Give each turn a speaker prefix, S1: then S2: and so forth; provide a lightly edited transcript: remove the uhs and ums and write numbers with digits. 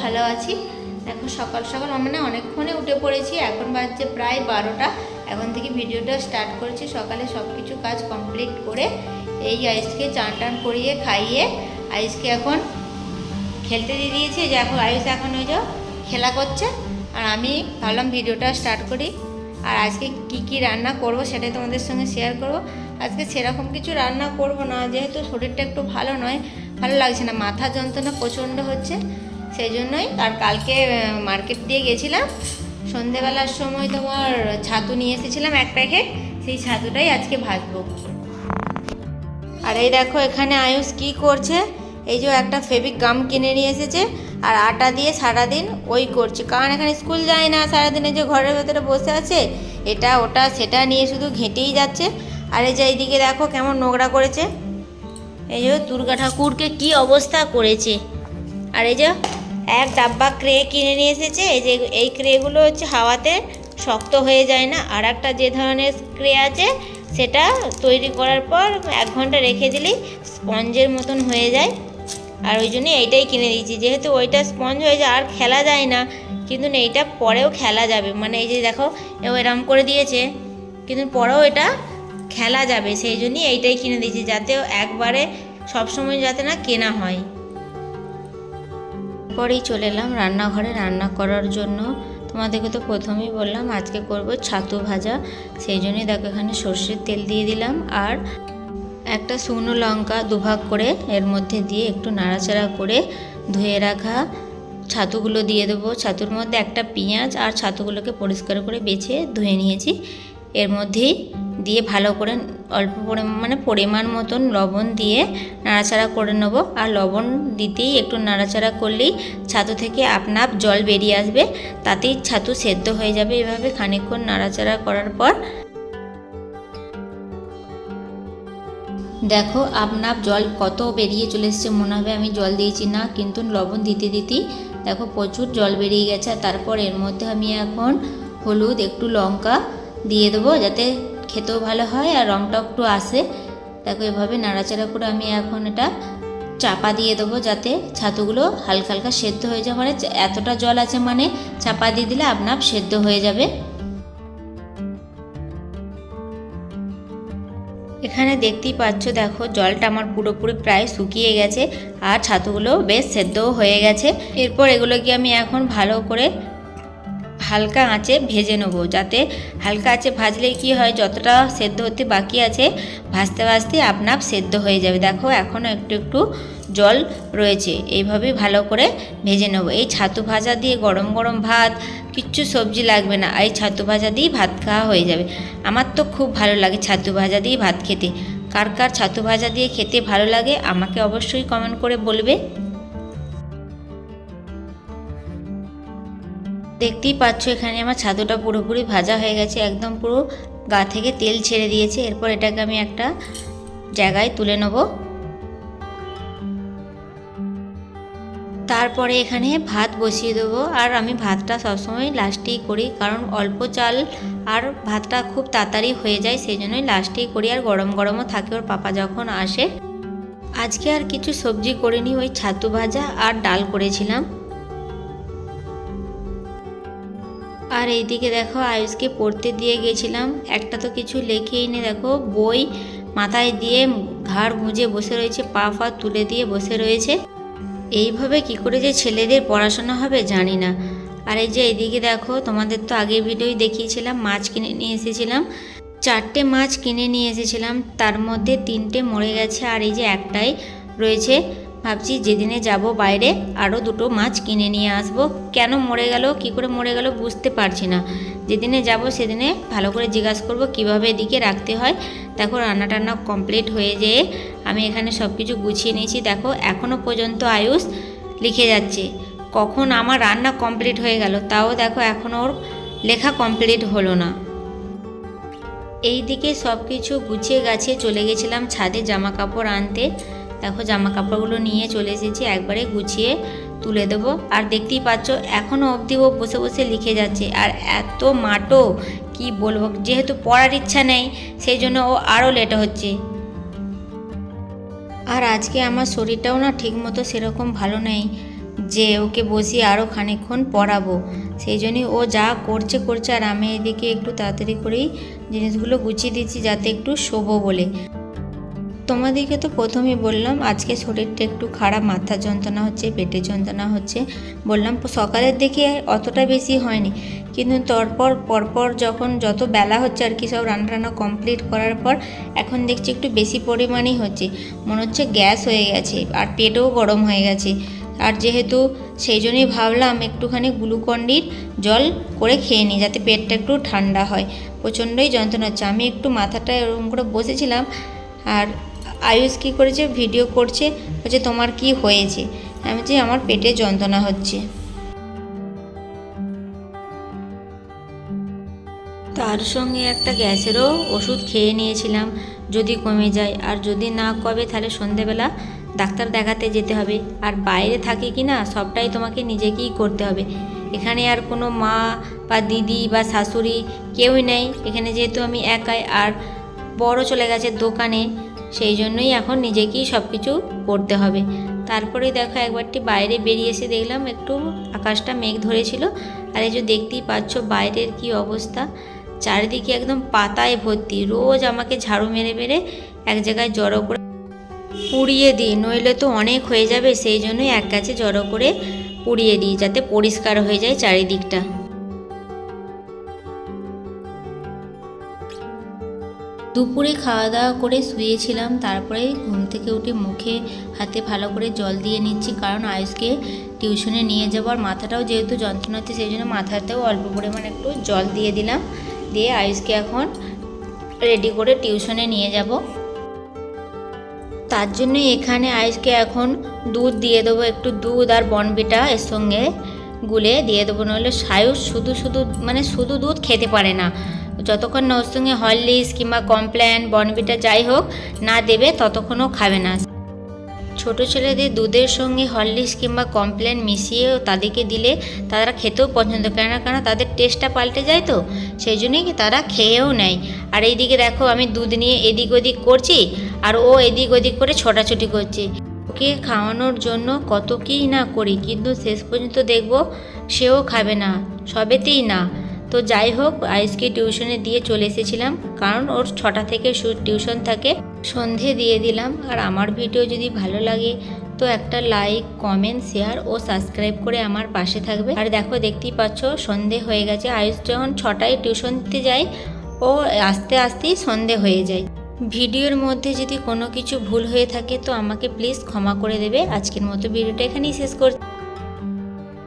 S1: ভালো আছি। দেখো সকাল সকাল মানে অনেকক্ষণে উঠে পড়েছি, এখন বাজছে প্রায় 12টা। এখন থেকে ভিডিওটা স্টার্ট করেছি। সকালে সব কিছু কাজ কমপ্লিট করে এই আয়ুষকে চান টান করিয়ে খাইয়ে আয়ুষকে এখন খেলতে দিয়ে দিয়েছি। যে এখন আয়ুষ এখন ওই যে খেলা করছে, আর আমি ভাবলাম ভিডিওটা স্টার্ট করি। আর আজকে কি রান্না করব সেটাই তোমাদের সঙ্গে শেয়ার করব। আজকে সেরকম কিছু রান্না করব না, যেহেতু শরীরটা একটু ভালো নয়, ভালো লাগছে না, মাথা যন্ত্রণা প্রচণ্ড হচ্ছে, সেই জন্যই। আর কালকে মার্কেট দিয়ে গেছিলাম, সন্ধেবেলার সময় তোমার ছাতু নিয়ে এসেছিলাম 1 প্যাকেট, সেই ছাতুটাই আজকে ভাজবো। আর এই দেখো এখানে আয়ুষ কি করছে, এই যে একটা ফেবিক গাম কিনে নিয়ে এসেছে আর আটা দিয়ে সারাদিন ওই করছে, কারণ এখানে স্কুল যায় না, সারাদিনে যে ঘরের ভেতরে বসে আছে এটা ওটা সেটা নিয়ে শুধু ঘেঁটেই যাচ্ছে। আর এই যে এইদিকে দেখো কেমন নোংরা করেছে, এই যে দুর্গা ঠাকুরকে কি অবস্থা করেছে। আর এই যে এক ডাব্বা ক্রে কিনে নিয়ে এসেছে, এই যে এই ক্রেগুলো হচ্ছে হাওয়াতে শক্ত হয়ে যায় না। আর একটা যে ধরনের ক্রে আছে সেটা তৈরি করার পর 1 ঘন্টা রেখে দিলেই স্পঞ্জের মতন হয়ে যায়। আর ওই জন্য এইটাই কিনে দিয়েছি, যেহেতু ওইটা স্পঞ্জ হয়ে যায় আর খেলা যায় না, কিন্তু এইটা পরেও খেলা যাবে। মানে এই যে দেখো এরম করে দিয়েছে, কিন্তু পরেও এটা খেলা যাবে, সেই জন্যই এইটাই কিনে দিয়েছি, যাতে একবারে সবসময় যাতে না কেনা হয়। পরেই চলে এলাম রান্নাঘরে রান্না করার জন্য। তোমাদেরকে তো প্রথমেই বললাম আজকে করব ছাতু ভাজা, সেই জন্যই দেখো এখানে সর্ষের তেল দিয়ে দিলাম। আর একটা শুকনো লঙ্কা 2 ভাগ করে এর মধ্যে দিয়ে একটু নাড়াচাড়া করে ধুয়ে রাখা ছাতুগুলো দিয়ে দেবো। ছাতুর মধ্যে একটা পেঁয়াজ আর ছাতুগুলোকে পরিষ্কার করে বেছে ধুয়ে নিয়েছি, এর মধ্যেই দিয়ে ভালো করে অল্প পরিমাণ মতন লবণ দিয়ে নাড়াচাড়া করে নেবো। আর লবণ দিতেই একটু নাড়াচাড়া করলেই ছাতু থেকে আপনা আপ জল বেরিয়ে আসবে, তাতেই ছাতু সেদ্ধ হয়ে যাবে। এভাবে খানিকক্ষণ নাড়াচাড়া করার পর দেখো আপনা আপ জল কত বেরিয়ে চলে এসছে, মনে হবে আমি জল দিয়েছি না, কিন্তু লবণ দিতে দিতেই দেখো প্রচুর জল বেরিয়ে গেছে। তারপর এর মধ্যে আমি এখন হলুদ একটু লঙ্কা দিয়ে দেবো, যাতে খেতেও ভালো হয় আর রঙটাও একটু আসে। দেখো এভাবে নাড়াচাড়া করে আমি এখন এটা চাপা দিয়ে দেবো, যাতে ছাতুগুলো হালকা হালকা সেদ্ধ হয়ে যায়। মানে এতটা জল আছে, মানে চাপা দিয়ে দিলে আপনা আপ সেদ্ধ হয়ে যাবে। এখানে দেখতেই পাচ্ছ, দেখো জলটা আমার পুরোপুরি প্রায় শুকিয়ে গেছে আর ছাতুগুলো বেশ সেদ্ধও হয়ে গেছে। এরপর এগুলোকে আমি এখন ভালো করে হালকা আঁচে ভেজে নেবো, যাতে হালকা আঁচে ভাজলে কি হয়, যতটা সেদ্ধ হতে বাকি আছে ভাজতে ভাজতে আপনা আপ সেদ্ধ হয়ে যাবে। দেখো এখনও একটু একটু জল রয়েছে, এইভাবেই ভালো করে ভেজে নেবো। এই ছাতু ভাজা দিয়ে গরম গরম ভাত, কিচ্ছু সবজি লাগবে না, এই ছাতু ভাজা দিয়েই ভাত খাওয়া হয়ে যাবে। আমার তো খুব ভালো লাগে ছাতু ভাজা দিয়ে ভাত খেতে। কার কার ছাতু ভাজা দিয়ে খেতে ভালো লাগে আমাকে অবশ্যই কমেন্ট করে বলবে। দেখতেই পাচ্ছ এখানে আমার ছাতুটা পুরোপুরি ভাজা হয়ে গেছে, একদম পুরো গা থেকে তেল ছেড়ে দিয়েছে। এরপর এটাকে আমি একটা জায়গায় তুলে নেব। তারপরে এখানে ভাত বসিয়ে দেবো। আর আমি ভাতটা সবসময় লাস্টেই করি, কারণ অল্প চাল আর ভাতটা খুব তাড়াতাড়ি হয়ে যায়, সেই জন্যই লাস্টেই করি। আর গরম গরমও থাকে ওর পাপা যখন আসে। আজকে আর কিছু সবজি করিনি, ওই ছাতু ভাজা আর ডাল করেছিলাম। আর এইদিকে দেখো আয়ুষকে পড়তে দিয়ে গেছিলাম, একটা তো কিছু লেখেই নি, দেখো বই মাথায় দিয়ে ঘাড় গুঁজে বসে রয়েছে, পা ফা তুলে দিয়ে বসে রয়েছে। এইভাবে কি করে যে ছেলেদের পড়াশোনা হবে জানি না। আর এই যে এইদিকে দেখো, তোমাদের তো আগের ভিডিওই দেখিয়েছিলাম, মাছ কিনে নিয়ে এসেছিলাম, 4টে মাছ কিনে নিয়ে এসেছিলাম, তার মধ্যে 3টে মরে গেছে আর এই যে একটাই রয়েছে। ভাবছি যেদিনে যাব বাইরে আরও 2টো মাছ কিনে নিয়ে আসব। কেন মরে গেল, কি করে মরে গেল বুঝতে পারছি না। যেদিনে যাব সেদিনে ভালো করে জিজ্ঞাসা করব কীভাবে এদিকে রাখতে হয়। দেখো রান্না টান্না কমপ্লিট হয়ে যেয়ে আমি এখানে সব কিছু গুছিয়ে নিয়েছি। দেখো এখনও পর্যন্ত আয়ুষ লিখে যাচ্ছে কখন আমার রান্না কমপ্লিট হয়ে গেল, তাও দেখো এখনও ওর লেখা কমপ্লিট হলো না। এই দিকে সব কিছু গুছিয়ে গাছিয়ে চলে গেছিলাম ছাদে জামা কাপড় আনতে। দেখো জামা কাপড়গুলো নিয়ে চলে এসেছি, একবারে গুছিয়ে তুলে দেবো। আর দেখতেই পাচ্ছ এখনও অবধি ও বসে বসে লিখে যাচ্ছে। আর এত মাটো কি বলবো, যেহেতু পড়ার ইচ্ছা নেই সেই জন্য ও আরও লেট হচ্ছে। আর আজকে আমার শরীরটাও না ঠিক মতো সেরকম ভালো নেই, যে ওকে বসিয়ে আরও খানিকক্ষণ পড়াবো। সেই জন্যই ও যা করছে আর আমি এদিকে একটু তাড়াতাড়ি করেই জিনিসগুলো গুছিয়ে দিচ্ছি যাতে একটু শোবো বলে। তোমাদেরকে তো প্রথমেই বললাম আজকে শরীরটা একটু খারাপ, মাথার যন্ত্রণা হচ্ছে, পেটের যন্ত্রণা হচ্ছে। বললাম সকালের দিকে অতটা বেশি হয়নি, কিন্তু পরপর যখন যত বেলা হচ্ছে আর কি, সব রান্না কমপ্লিট করার পর এখন দেখছি একটু বেশি পরিমাণেই হচ্ছে, মনে হচ্ছে গ্যাস হয়ে গেছে আর পেটও গরম হয়ে গেছে। আর যেহেতু সেই জন্যই ভাবলাম একটুখানি গ্লুকন্ডির জল করে খেয়ে নিই যাতে পেটটা একটু ঠান্ডা হয়। প্রচণ্ডই যন্ত্রণা হচ্ছে। আমি একটু মাথাটা এরকম করে বসেছিলাম আর আয়ুষ কী করেছে, ভিডিও করছে, বলছে তোমার কি হয়েছে? আমি বলছি আমার পেটে যন্ত্রণা হচ্ছে। তার সঙ্গে একটা গ্যাসেরও ওষুধ খেয়ে নিয়েছিলাম, যদি কমে যায়, আর যদি না কমে তাহলে সন্ধেবেলা ডাক্তার দেখাতে যেতে হবে। আর বাইরে থাকি কি না সবটাই তোমাকে নিজেকেই করতে হবে। এখানে আর কোনো মা বা দিদি বা শাশুড়ি কেউই নেই, এখানে যেহেতু আমি একাই, আর বড় চলে গেছে দোকানে, সেই জন্যই এখন নিজেকেই সব কিছু করতে হবে। তারপরে দেখো একবারটি বাইরে বেরিয়ে এসে দেখলাম একটু আকাশটা মেঘ ধরেছিল, আর এই যে দেখতেই পাচ্ছ বাইরের কি অবস্থা, চারিদিকে একদম পাতায় ভর্তি। রোজ আমাকে ঝাড়ু মেরে মেরে এক জায়গায় জড়ো করে পুড়িয়ে দিই, নইলে তো অনেক হয়ে যাবে, সেই জন্যই এক কাছে জড়ো করে পুড়িয়ে দিই যাতে পরিষ্কার হয়ে যায় চারিদিকটা। দুপুরে খাওয়া দাওয়া করে শুয়েছিলাম, তারপরে ঘুম থেকে উঠে মুখে হাতে ভালো করে জল দিয়ে নিচ্ছি, কারণ আয়ুষকে টিউশনে নিয়ে যাবো। আর মাথাটাও যেহেতু যন্ত্রণা হচ্ছে সেই জন্য মাথাতেও অল্প পরিমাণে একটু জল দিয়ে দিলাম, দিয়ে আয়ুষকে এখন রেডি করে টিউশনে নিয়ে যাব। তার জন্য এখানে আয়ুষকে এখন দুধ দিয়ে দেবো, একটু দুধ আর বনবিটা এর সঙ্গে গুলে দিয়ে দেবো, নইলে আয়ুষ শুধু দুধ খেতে পারে না। যতক্ষণ না ওর সঙ্গে হরলিক্স কিংবা কমপ্ল্যান বনবিটা যাই হোক না দেবে ততক্ষণও খাবে না। ছোট ছেলেদের দুধের সঙ্গে হরলিক্স কিংবা কমপ্ল্যান মিশিয়ে তাদেরকে দিলে তারা খেতেও পছন্দ করে না, কারণ তাদের টেস্টটা পাল্টে যায়, তো সেই জন্যই তারা খেয়েও নেয়। আর এইদিকে দেখো আমি দুধ নিয়ে এদিক ওদিক করছি আর ও এদিক ওদিক করে ছোটাছুটি করছে। ওকে খাওয়ানোর জন্য কত কী না করি, কিন্তু শেষ পর্যন্ত দেখবো সেও খাবে না, সবেতেই না। তো যাই হোক আয়ুষকে টিউশনে দিয়ে চলে এসেছিলাম, কারণ ওর 6টা থেকে টিউশন থাকে। সন্ধে দিয়ে দিলাম। আর আমার ভিডিও যদি ভালো লাগে তো একটা লাইক, কমেন্ট, শেয়ার ও সাবস্ক্রাইব করে আমার পাশে থাকবে। আর দেখো দেখতেই পাচ্ছ সন্ধে হয়ে গেছে। আয়ুষ যখন 6টায় টিউশন দিতে যায় ও আস্তে আস্তেই সন্ধে হয়ে যায়। ভিডিওর মধ্যে যদি কোনো কিছু ভুল হয়ে থাকে তো আমাকে প্লিজ ক্ষমা করে দেবে। আজকের মতো ভিডিওটা এখানেই শেষ করছি।